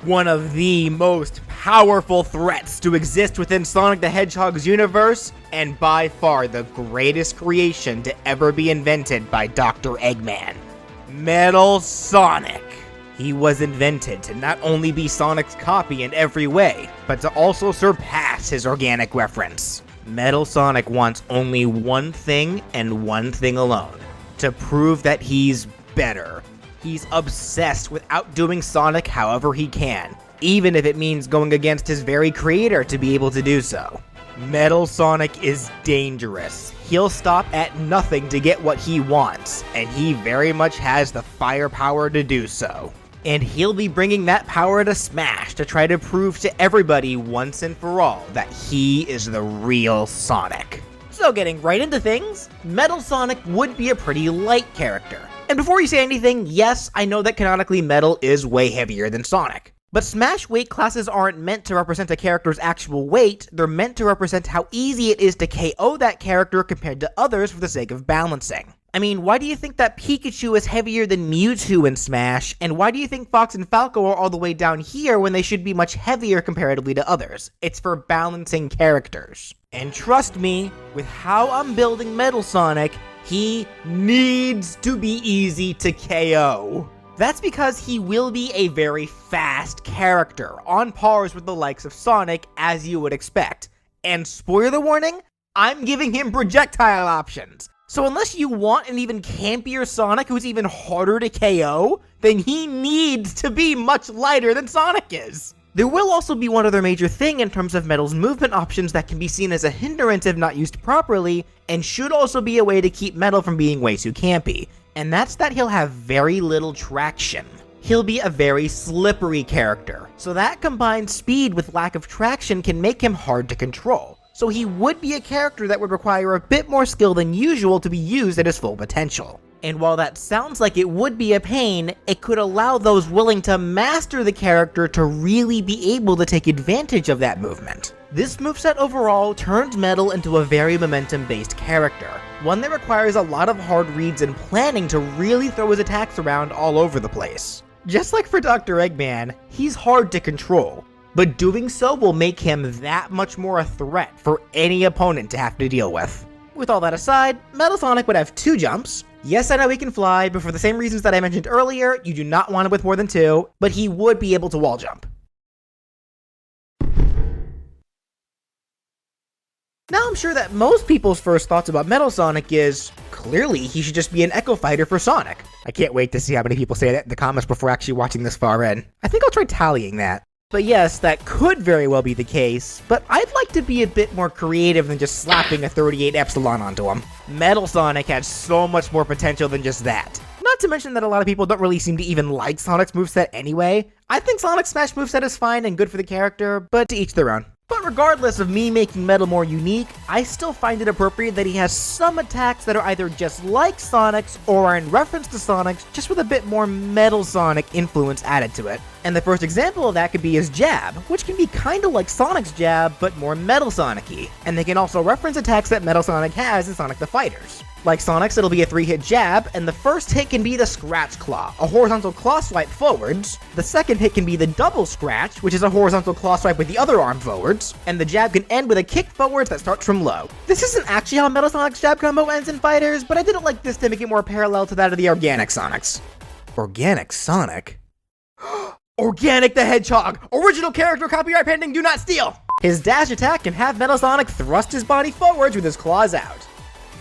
One of the most powerful threats to exist within Sonic the Hedgehog's universe, and by far the greatest creation to ever be invented by Dr. Eggman. Metal Sonic. He was invented to not only be Sonic's copy in every way, but to also surpass his organic reference. Metal Sonic wants only one thing and one thing alone: to prove that he's better. He's obsessed with outdoing Sonic however he can, even if it means going against his very creator to be able to do so. Metal Sonic is dangerous. He'll stop at nothing to get what he wants, and he very much has the firepower to do so. And he'll be bringing that power to Smash to try to prove to everybody once and for all that he is the real Sonic. So getting right into things, Metal Sonic would be a pretty light character. And before you say anything, yes, I know that canonically Metal is way heavier than Sonic. But Smash weight classes aren't meant to represent a character's actual weight, they're meant to represent how easy it is to KO that character compared to others for the sake of balancing. I mean, why do you think that Pikachu is heavier than Mewtwo in Smash, and why do you think Fox and Falco are all the way down here when they should be much heavier comparatively to others? It's for balancing characters. And trust me, with how I'm building Metal Sonic, he needs to be easy to KO. That's because he will be a very fast character, on pars with the likes of Sonic, as you would expect. And spoiler warning, I'm giving him projectile options. So unless you want an even campier Sonic who's even harder to KO, then he needs to be much lighter than Sonic is. There will also be one other major thing in terms of Metal's movement options that can be seen as a hindrance if not used properly, and should also be a way to keep Metal from being way too campy. And that's that he'll have very little traction. He'll be a very slippery character, so that combined speed with lack of traction can make him hard to control. So he would be a character that would require a bit more skill than usual to be used at his full potential. And while that sounds like it would be a pain, it could allow those willing to master the character to really be able to take advantage of that movement. This moveset overall turns Metal into a very momentum-based character, one that requires a lot of hard reads and planning to really throw his attacks around all over the place. Just like for Dr. Eggman, he's hard to control, but doing so will make him that much more a threat for any opponent to have to deal with. With all that aside, Metal Sonic would have 2 jumps. Yes, I know he can fly, but for the same reasons that I mentioned earlier, you do not want him with more than 2, but he would be able to wall jump. Now I'm sure that most people's first thoughts about Metal Sonic is, clearly he should just be an Echo Fighter for Sonic. I can't wait to see how many people say that in the comments before actually watching this far in. I think I'll try tallying that. But yes, that could very well be the case, but I'd like to be a bit more creative than just slapping a 38 Epsilon onto him. Metal Sonic has so much more potential than just that. Not to mention that a lot of people don't really seem to even like Sonic's moveset anyway. I think Sonic's Smash moveset is fine and good for the character, but to each their own. But regardless of me making Metal more unique, I still find it appropriate that he has some attacks that are either just like Sonic's or are in reference to Sonic's, just with a bit more Metal Sonic influence added to it. And the first example of that could be his jab, which can be kinda like Sonic's jab, but more Metal Sonic-y. And they can also reference attacks that Metal Sonic has in Sonic the Fighters. Like Sonic's, it'll be a 3-hit jab, and the first hit can be the Scratch Claw, a horizontal claw swipe forwards. The second hit can be the Double Scratch, which is a horizontal claw swipe with the other arm forwards. And the jab can end with a kick forwards that starts from low. This isn't actually how Metal Sonic's jab combo ends in Fighters, but I didn't like this to make it more parallel to that of the Organic Sonics. Organic Sonic? Organic the Hedgehog! Original character copyright pending, do not steal! His dash attack can have Metal Sonic thrust his body forwards with his claws out.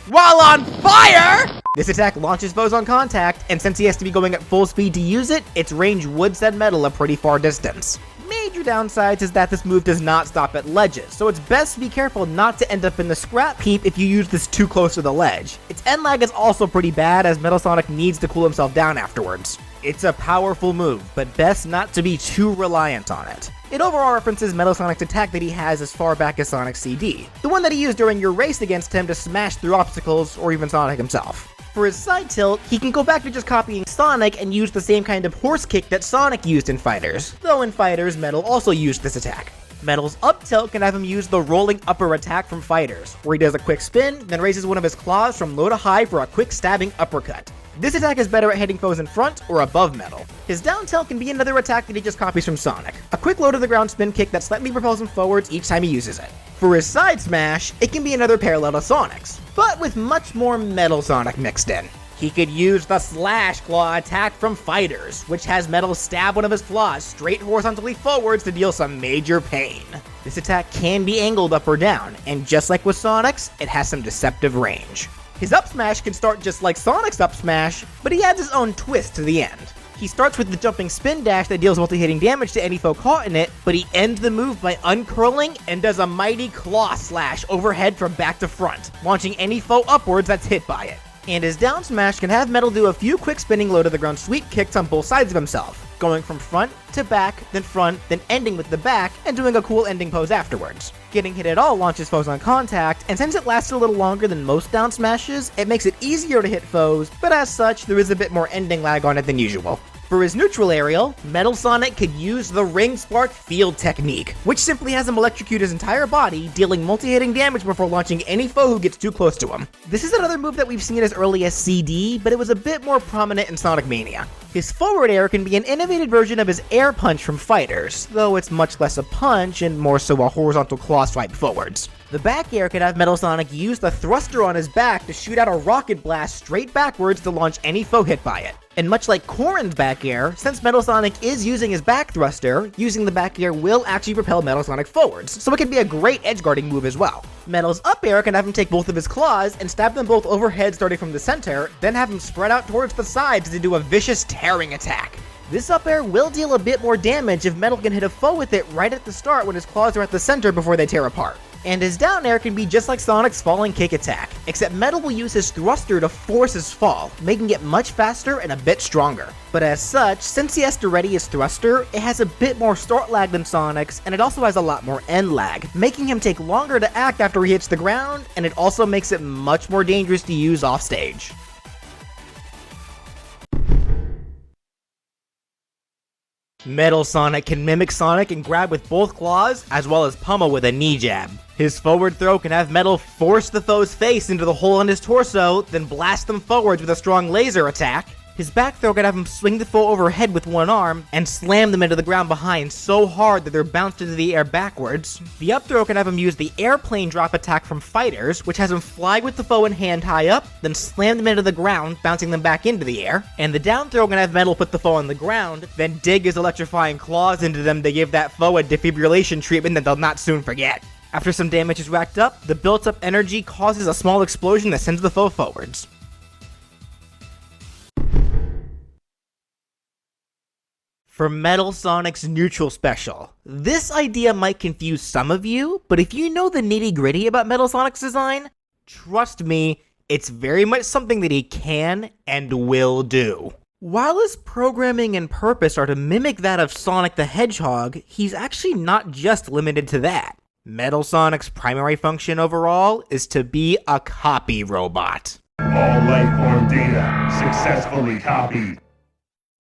While on fire! This attack launches foes on contact, and since he has to be going at full speed to use it, its range would send Metal a pretty far distance. Major downsides is that this move does not stop at ledges, so it's best to be careful not to end up in the scrap heap if you use this too close to the ledge. Its end lag is also pretty bad, as Metal Sonic needs to cool himself down afterwards. It's a powerful move, but best not to be too reliant on it. It overall references Metal Sonic's attack that he has as far back as Sonic CD, the one that he used during your race against him to smash through obstacles, or even Sonic himself. For his side tilt, he can go back to just copying Sonic and use the same kind of horse kick that Sonic used in Fighters, though in Fighters, Metal also used this attack. Metal's up tilt can have him use the rolling upper attack from Fighters, where he does a quick spin, then raises one of his claws from low to high for a quick stabbing uppercut. This attack is better at hitting foes in front or above Metal. His down tilt can be another attack that he just copies from Sonic, a quick low to the ground spin kick that slightly propels him forwards each time he uses it. For his side smash, it can be another parallel to Sonic's, but with much more Metal Sonic mixed in. He could use the Slash Claw attack from Fighters, which has Metal stab one of his claws straight horizontally forwards to deal some major pain. This attack can be angled up or down, and just like with Sonic's, it has some deceptive range. His up smash can start just like Sonic's up smash, but he adds his own twist to the end. He starts with the jumping spin dash that deals multi-hitting damage to any foe caught in it, but he ends the move by uncurling and does a mighty claw slash overhead from back to front, launching any foe upwards that's hit by it. And his down smash can have Metal do a few quick spinning low to the ground sweep kicks on both sides of himself, going from front to back, then front, then ending with the back, and doing a cool ending pose afterwards. Getting hit at all launches foes on contact, and since it lasts a little longer than most down smashes, it makes it easier to hit foes, but as such, there is a bit more ending lag on it than usual. For his neutral aerial, Metal Sonic could use the Ring Spark Field technique, which simply has him electrocute his entire body, dealing multi-hitting damage before launching any foe who gets too close to him. This is another move that we've seen as early as CD, but it was a bit more prominent in Sonic Mania. His forward air can be an innovated version of his air punch from Fighters, though it's much less a punch and more so a horizontal claw swipe forwards. The back air can have Metal Sonic use the thruster on his back to shoot out a rocket blast straight backwards to launch any foe hit by it. And much like Corrin's back air, since Metal Sonic is using his back thruster, using the back air will actually propel Metal Sonic forwards, so it can be a great edgeguarding move as well. Metal's up air can have him take both of his claws and stab them both overhead starting from the center, then have him spread out towards the sides to do a vicious tearing attack. This up air will deal a bit more damage if Metal can hit a foe with it right at the start when his claws are at the center before they tear apart. And his down air can be just like Sonic's falling kick attack, except Metal will use his thruster to force his fall, making it much faster and a bit stronger. But as such, since he has to ready his thruster, it has a bit more start lag than Sonic's, and it also has a lot more end lag, making him take longer to act after he hits the ground, and it also makes it much more dangerous to use offstage. Metal Sonic can mimic Sonic and grab with both claws, as well as pummel with a knee jab. His forward throw can have Metal force the foe's face into the hole in his torso, then blast them forwards with a strong laser attack. His back throw can have him swing the foe overhead with one arm, and slam them into the ground behind so hard that they're bounced into the air backwards. The up throw can have him use the airplane drop attack from Fighters, which has him fly with the foe in hand high up, then slam them into the ground, bouncing them back into the air. And the down throw can have Metal put the foe on the ground, then dig his electrifying claws into them to give that foe a defibrillation treatment that they'll not soon forget. After some damage is racked up, the built-up energy causes a small explosion that sends the foe forwards. For Metal Sonic's neutral special. This idea might confuse some of you, but if you know the nitty-gritty about Metal Sonic's design, trust me, it's very much something that he can and will do. While his programming and purpose are to mimic that of Sonic the Hedgehog, he's actually not just limited to that. Metal Sonic's primary function overall is to be a copy robot. All life form data successfully copied.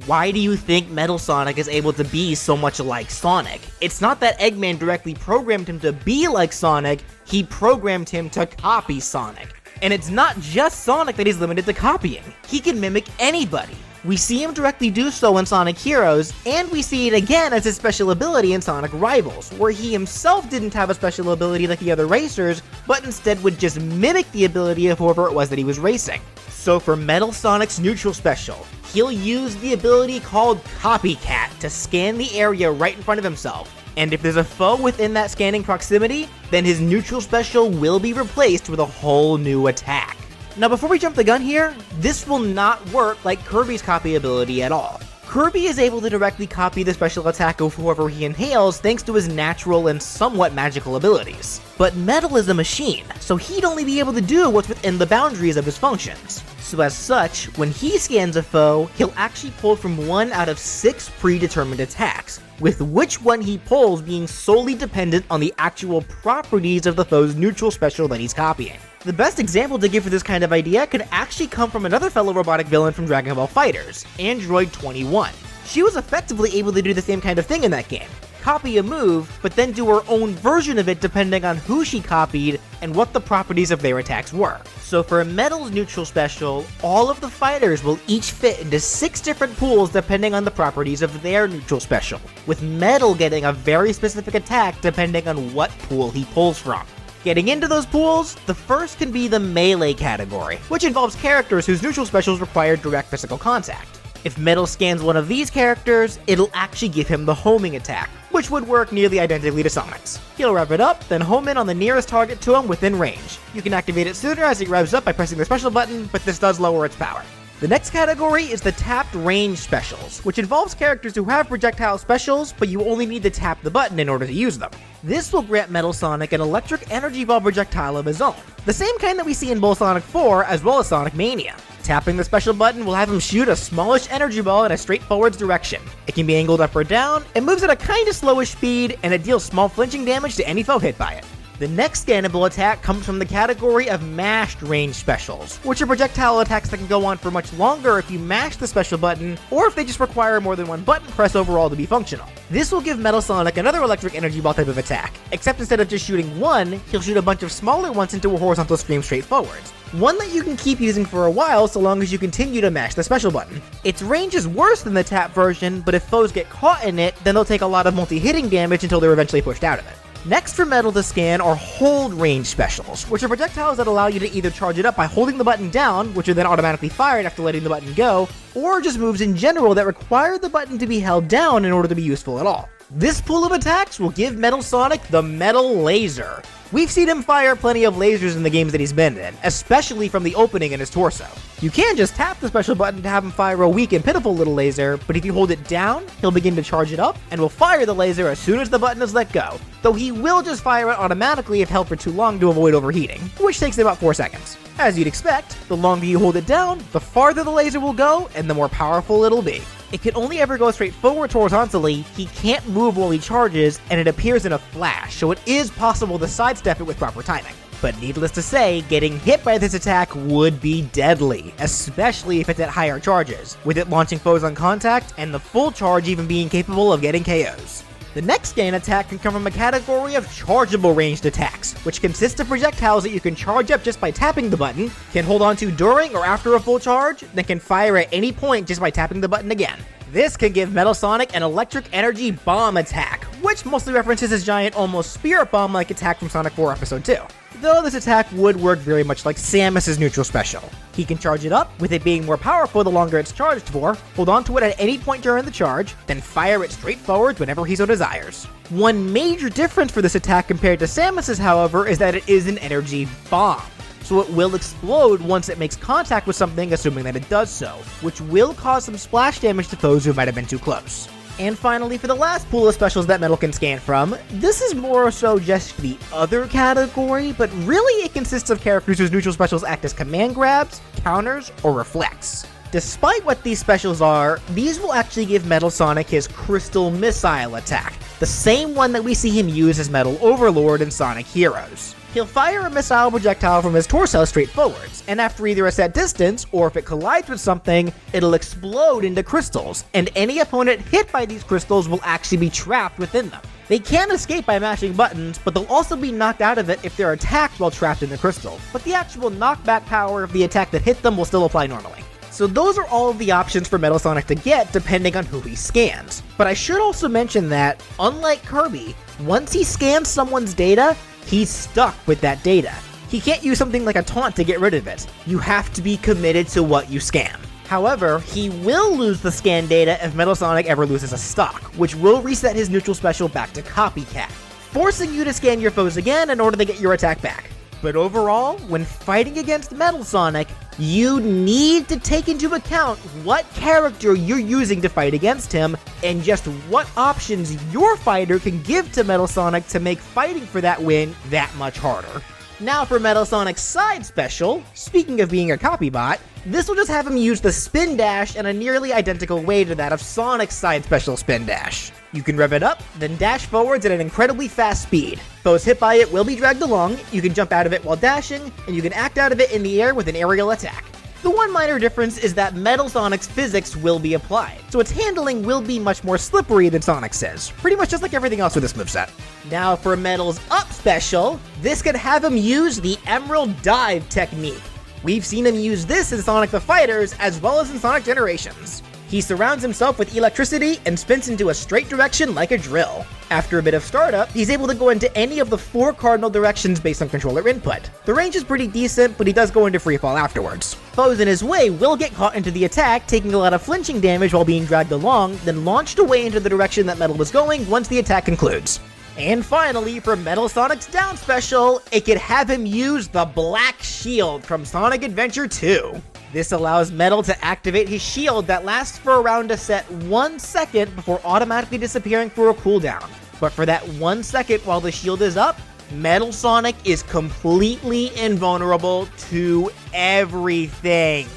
Why do you think Metal Sonic is able to be so much like Sonic? It's not that Eggman directly programmed him to be like Sonic, he programmed him to copy Sonic. And it's not just Sonic that he's limited to copying. He can mimic anybody. We see him directly do so in Sonic Heroes, and we see it again as his special ability in Sonic Rivals, where he himself didn't have a special ability like the other racers, but instead would just mimic the ability of whoever it was that he was racing. So for Metal Sonic's neutral special, he'll use the ability called Copycat to scan the area right in front of himself. And if there's a foe within that scanning proximity, then his neutral special will be replaced with a whole new attack. Now before we jump the gun here, this will not work like Kirby's copy ability at all. Kirby is able to directly copy the special attack of whoever he inhales thanks to his natural and somewhat magical abilities. But Metal is a machine, so he'd only be able to do what's within the boundaries of his functions. So as such, when he scans a foe, he'll actually pull from 1 out of 6 predetermined attacks, with which one he pulls being solely dependent on the actual properties of the foe's neutral special that he's copying. The best example to give for this kind of idea could actually come from another fellow robotic villain from Dragon Ball FighterZ, Android 21. She was effectively able to do the same kind of thing in that game. copy a move, but then do her own version of it depending on who she copied and what the properties of their attacks were. So for Metal's neutral special, all of the fighters will each fit into 6 different pools depending on the properties of their neutral special, with Metal getting a very specific attack depending on what pool he pulls from. Getting into those pools, the first can be the melee category, which involves characters whose neutral specials require direct physical contact. If Metal scans one of these characters, it'll actually give him the homing attack, which would work nearly identically to Sonic's. He'll rev it up, then home in on the nearest target to him within range. You can activate it sooner as it revs up by pressing the special button, but this does lower its power. The next category is the tapped range specials, which involves characters who have projectile specials, but you only need to tap the button in order to use them. This will grant Metal Sonic an electric energy ball projectile of his own, the same kind that we see in both Sonic 4 as well as Sonic Mania. Tapping the special button will have him shoot a smallish energy ball in a straightforward direction. It can be angled up or down, it moves at a kinda slowish speed, and it deals small flinching damage to any foe hit by it. The next scannable attack comes from the category of mashed range specials, which are projectile attacks that can go on for much longer if you mash the special button, or if they just require more than one button press overall to be functional. This will give Metal Sonic another electric energy ball type of attack, except instead of just shooting one, he'll shoot a bunch of smaller ones into a horizontal stream straight forwards. One that you can keep using for a while so long as you continue to mash the special button. Its range is worse than the tap version, but if foes get caught in it, then they'll take a lot of multi-hitting damage until they're eventually pushed out of it. Next for Metal to scan are hold range specials, which are projectiles that allow you to either charge it up by holding the button down, which are then automatically fired after letting the button go, or just moves in general that require the button to be held down in order to be useful at all. This pool of attacks will give Metal Sonic the Metal Laser. We've seen him fire plenty of lasers in the games that he's been in, especially from the opening in his torso. You can just tap the special button to have him fire a weak and pitiful little laser, but if you hold it down, he'll begin to charge it up, and will fire the laser as soon as the button is let go, though he will just fire it automatically if held for too long to avoid overheating, which takes about 4 seconds. As you'd expect, the longer you hold it down, the farther the laser will go, and the more powerful it'll be. It can only ever go straight forward horizontally, he can't move while he charges, and it appears in a flash, so it is possible to sidestep it with proper timing. But needless to say, getting hit by this attack would be deadly, especially if it's at higher charges, with it launching foes on contact, and the full charge even being capable of getting KOs. The next scan attack can come from a category of chargeable ranged attacks, which consists of projectiles that you can charge up just by tapping the button, can hold onto during or after a full charge, then can fire at any point just by tapping the button again. This can give Metal Sonic an electric energy bomb attack, which mostly references his giant almost spirit bomb-like attack from Sonic 4 Episode 2. Though this attack would work very much like Samus's neutral special. He can charge it up, with it being more powerful the longer it's charged for, hold onto it at any point during the charge, then fire it straight forward whenever he so desires. One major difference for this attack compared to Samus's, however, is that it is an energy bomb. So it will explode once it makes contact with something, assuming that it does so, which will cause some splash damage to foes who might have been too close. And finally, for the last pool of specials that Metal can scan from, this is more so just the other category, but really it consists of characters whose neutral specials act as command grabs, counters, or reflects. Despite what these specials are, these will actually give Metal Sonic his Crystal Missile attack, the same one that we see him use as Metal Overlord in Sonic Heroes. He'll fire a missile projectile from his torso straight forwards, and after either a set distance, or if it collides with something, it'll explode into crystals, and any opponent hit by these crystals will actually be trapped within them. They can escape by mashing buttons, but they'll also be knocked out of it if they're attacked while trapped in the crystal, but the actual knockback power of the attack that hit them will still apply normally. So those are all of the options for Metal Sonic to get depending on who he scans. But I should also mention that, unlike Kirby, once he scans someone's data, he's stuck with that data. He can't use something like a taunt to get rid of it. You have to be committed to what you scan. However, he will lose the scan data if Metal Sonic ever loses a stock, which will reset his neutral special back to Copycat, forcing you to scan your foes again in order to get your attack back. But overall, when fighting against Metal Sonic, you need to take into account what character you're using to fight against him, and just what options your fighter can give to Metal Sonic to make fighting for that win that much harder. Now for Metal Sonic's side special, speaking of being a copy bot, this will just have him use the Spin Dash in a nearly identical way to that of Sonic's side special Spin Dash. You can rev it up, then dash forwards at an incredibly fast speed. Foes hit by it will be dragged along, you can jump out of it while dashing, and you can act out of it in the air with an aerial attack. The one minor difference is that Metal Sonic's physics will be applied, so its handling will be much more slippery than Sonic's is, pretty much just like everything else with this moveset. Now for Metal's up special, this could have him use the Emerald Dive technique. We've seen him use this in Sonic the Fighters as well as in Sonic Generations. He surrounds himself with electricity and spins into a straight direction like a drill. After a bit of startup, he's able to go into any of the 4 cardinal directions based on controller input. The range is pretty decent, but he does go into freefall afterwards. Foes in his way will get caught into the attack, taking a lot of flinching damage while being dragged along, then launched away into the direction that Metal was going once the attack concludes. And finally, for Metal Sonic's down special, it could have him use the Black Shield from Sonic Adventure 2. This allows Metal to activate his shield that lasts for around a set 1 second before automatically disappearing for a cooldown. But for that 1 second while the shield is up, Metal Sonic is completely invulnerable to everything.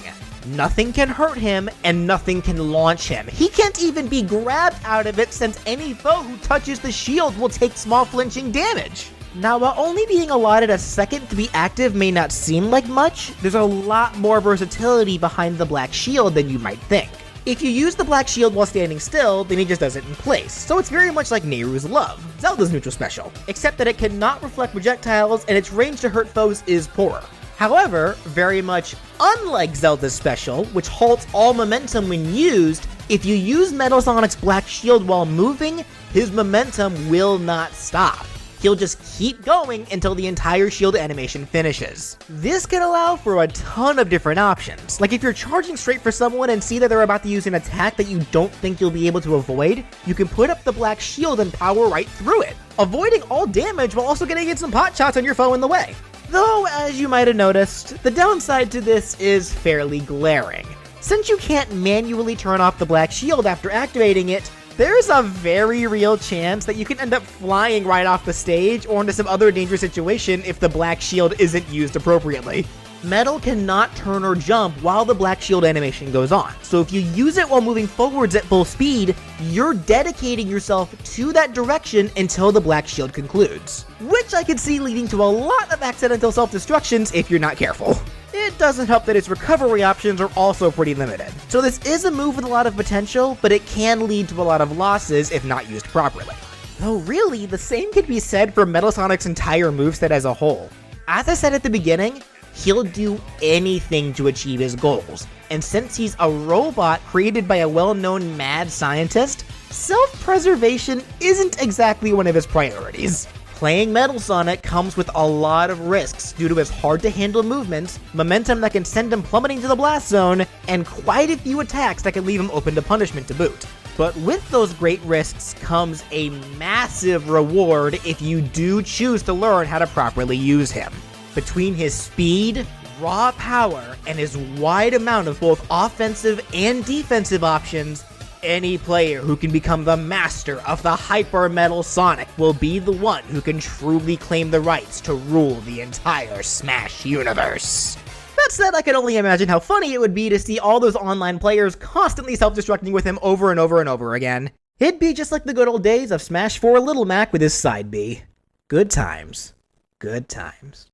Nothing can hurt him, and nothing can launch him. He can't even be grabbed out of it, since any foe who touches the shield will take small flinching damage. Now, while only being allotted a second to be active may not seem like much, there's a lot more versatility behind the Black Shield than you might think. If you use the Black Shield while standing still, then he just does it in place, so it's very much like Nehru's Love, Zelda's neutral special, except that it cannot reflect projectiles and its range to hurt foes is poorer. However, very much unlike Zelda's special, which halts all momentum when used, if you use Metal Sonic's Black Shield while moving, his momentum will not stop. He'll just keep going until the entire shield animation finishes. This can allow for a ton of different options. Like if you're charging straight for someone and see that they're about to use an attack that you don't think you'll be able to avoid, you can put up the Black Shield and power right through it, avoiding all damage while also getting in some pot shots on your foe in the way. Though, as you might have noticed, the downside to this is fairly glaring. Since you can't manually turn off the Black Shield after activating it, there's a very real chance that you can end up flying right off the stage or into some other dangerous situation if the Black Shield isn't used appropriately. Metal cannot turn or jump while the Black Shield animation goes on, so if you use it while moving forwards at full speed, you're dedicating yourself to that direction until the Black Shield concludes, which I could see leading to a lot of accidental self-destructions if you're not careful. It doesn't help that its recovery options are also pretty limited. So this is a move with a lot of potential, but it can lead to a lot of losses if not used properly. Though really, the same could be said for Metal Sonic's entire moveset as a whole. As I said at the beginning, he'll do anything to achieve his goals, and since he's a robot created by a well-known mad scientist, self-preservation isn't exactly one of his priorities. Playing Metal Sonic comes with a lot of risks due to his hard-to-handle movements, momentum that can send him plummeting to the blast zone, and quite a few attacks that can leave him open to punishment to boot. But with those great risks comes a massive reward if you do choose to learn how to properly use him. Between his speed, raw power, and his wide amount of both offensive and defensive options, any player who can become the master of the Hyper Metal Sonic will be the one who can truly claim the rights to rule the entire Smash universe. That said, I can only imagine how funny it would be to see all those online players constantly self-destructing with him over and over and over again. It'd be just like the good old days of Smash 4 Little Mac with his side B. Good times. Good times.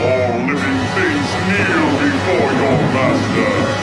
All living things kneel before your master.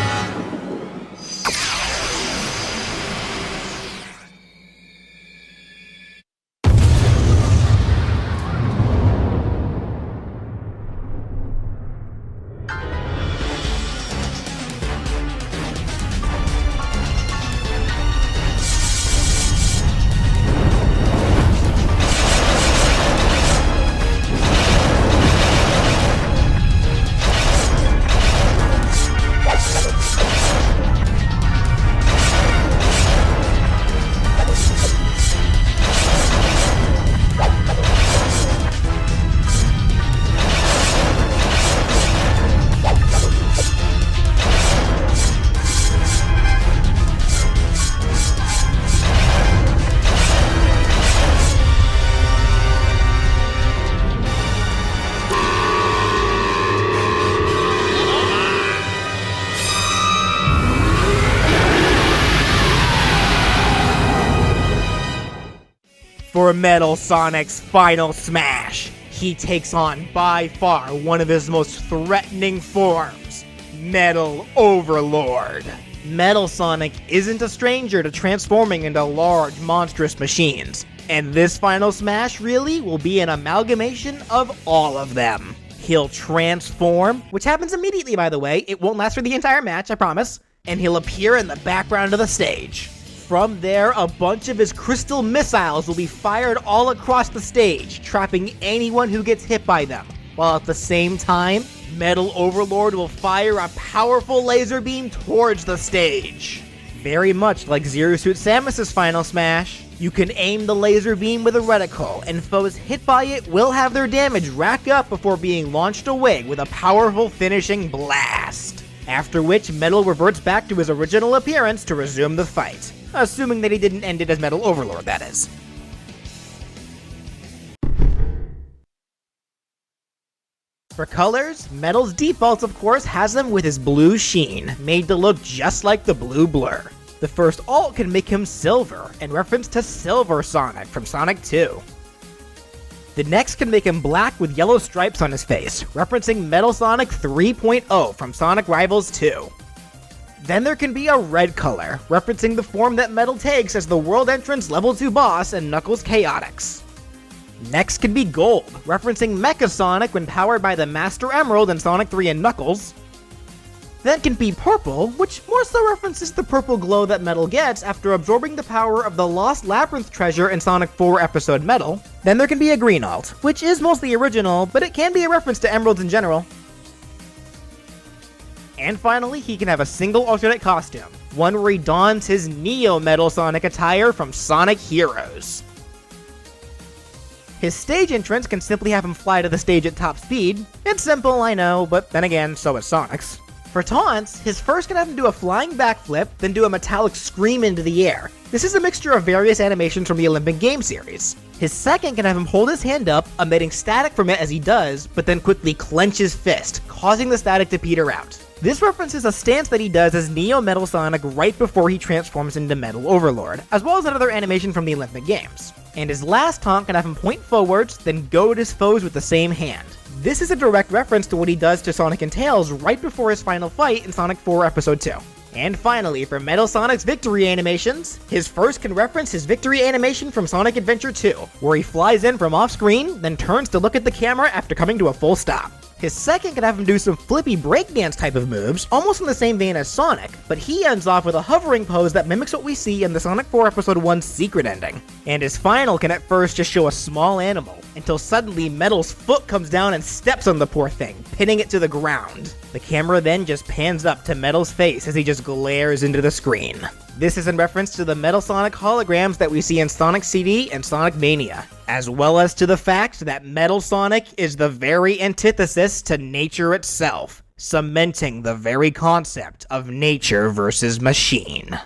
for Metal Sonic's final smash. He takes on, by far, one of his most threatening forms, Metal Overlord. Metal Sonic isn't a stranger to transforming into large, monstrous machines, and this final smash really will be an amalgamation of all of them. He'll transform, which happens immediately by the way, it won't last for the entire match, I promise, and he'll appear in the background of the stage. From there, a bunch of his crystal missiles will be fired all across the stage, trapping anyone who gets hit by them, while at the same time, Metal Overlord will fire a powerful laser beam towards the stage. Very much like Zero Suit Samus's final smash, you can aim the laser beam with a reticle, and foes hit by it will have their damage rack up before being launched away with a powerful finishing blast. After which, Metal reverts back to his original appearance to resume the fight. Assuming that he didn't end it as Metal Overlord, that is. For colors, Metal's default, of course, has him with his blue sheen, made to look just like the blue blur. The first alt can make him silver, in reference to Silver Sonic from Sonic 2. The next can make him black with yellow stripes on his face, referencing Metal Sonic 3.0 from Sonic Rivals 2. Then there can be a red color, referencing the form that Metal takes as the World Entrance Level 2 boss in Knuckles Chaotix. Next can be gold, referencing Mecha Sonic when powered by the Master Emerald in Sonic 3 and Knuckles. Then can be purple, which more so references the purple glow that Metal gets after absorbing the power of the Lost Labyrinth treasure in Sonic 4 Episode Metal. Then there can be a green alt, which is mostly original, but it can be a reference to emeralds in general. And finally, he can have a single alternate costume, one where he dons his Neo Metal Sonic attire from Sonic Heroes. His stage entrance can simply have him fly to the stage at top speed. It's simple, I know, but then again, so is Sonic's. For taunts, his first can have him do a flying backflip, then do a metallic scream into the air. This is a mixture of various animations from the Olympic Games series. His second can have him hold his hand up, emitting static from it as he does, but then quickly clench his fist, causing the static to peter out. This references a stance that he does as Neo Metal Sonic right before he transforms into Metal Overlord, as well as another animation from the Olympic Games. And his last taunt can have him point forwards, then goad his foes with the same hand. This is a direct reference to what he does to Sonic and Tails right before his final fight in Sonic 4 Episode 2. And finally, for Metal Sonic's victory animations, his first can reference his victory animation from Sonic Adventure 2, where he flies in from off-screen, then turns to look at the camera after coming to a full stop. His second can have him do some flippy breakdance type of moves, almost in the same vein as Sonic, but he ends off with a hovering pose that mimics what we see in the Sonic 4 Episode 1 secret ending. And his final can at first just show a small animal, until suddenly Metal's foot comes down and steps on the poor thing, pinning it to the ground. The camera then just pans up to Metal's face as he just glares into the screen. This is in reference to the Metal Sonic holograms that we see in Sonic CD and Sonic Mania, as well as to the fact that Metal Sonic is the very antithesis to nature itself, cementing the very concept of nature versus machine.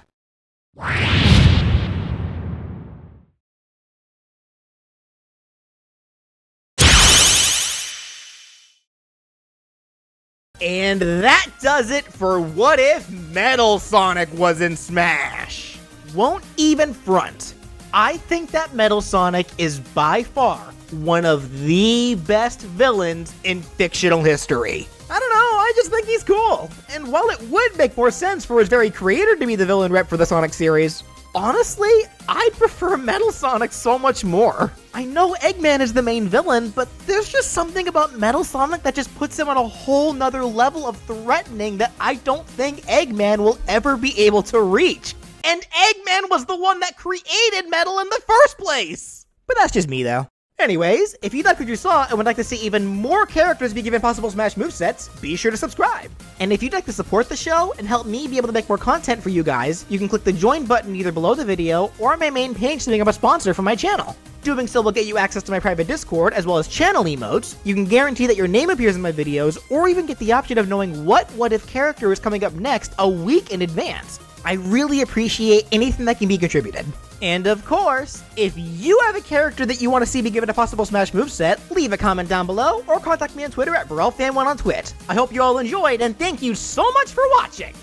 And that does it for What If Metal Sonic was in Smash. Won't even front. I think that Metal Sonic is by far one of the best villains in fictional history. I don't know, I just think he's cool. And while it would make more sense for his very creator to be the villain rep for the Sonic series, honestly, I'd prefer Metal Sonic so much more. I know Eggman is the main villain, but there's just something about Metal Sonic that just puts him on a whole nother level of threatening that I don't think Eggman will ever be able to reach. And Eggman was the one that created Metal in the first place! But that's just me though. Anyways, if you liked what you saw and would like to see even more characters be given possible Smash movesets, be sure to subscribe. And if you'd like to support the show and help me be able to make more content for you guys, you can click the join button either below the video or on my main page to become a sponsor for my channel. Doing so will get you access to my private Discord as well as channel emotes. You can guarantee that your name appears in my videos or even get the option of knowing what if character is coming up next a week in advance. I really appreciate anything that can be contributed. And of course, if you have a character that you want to see be given a possible Smash moveset, leave a comment down below or contact me on Twitter at BarelFan1 on Twit. I hope you all enjoyed and thank you so much for watching!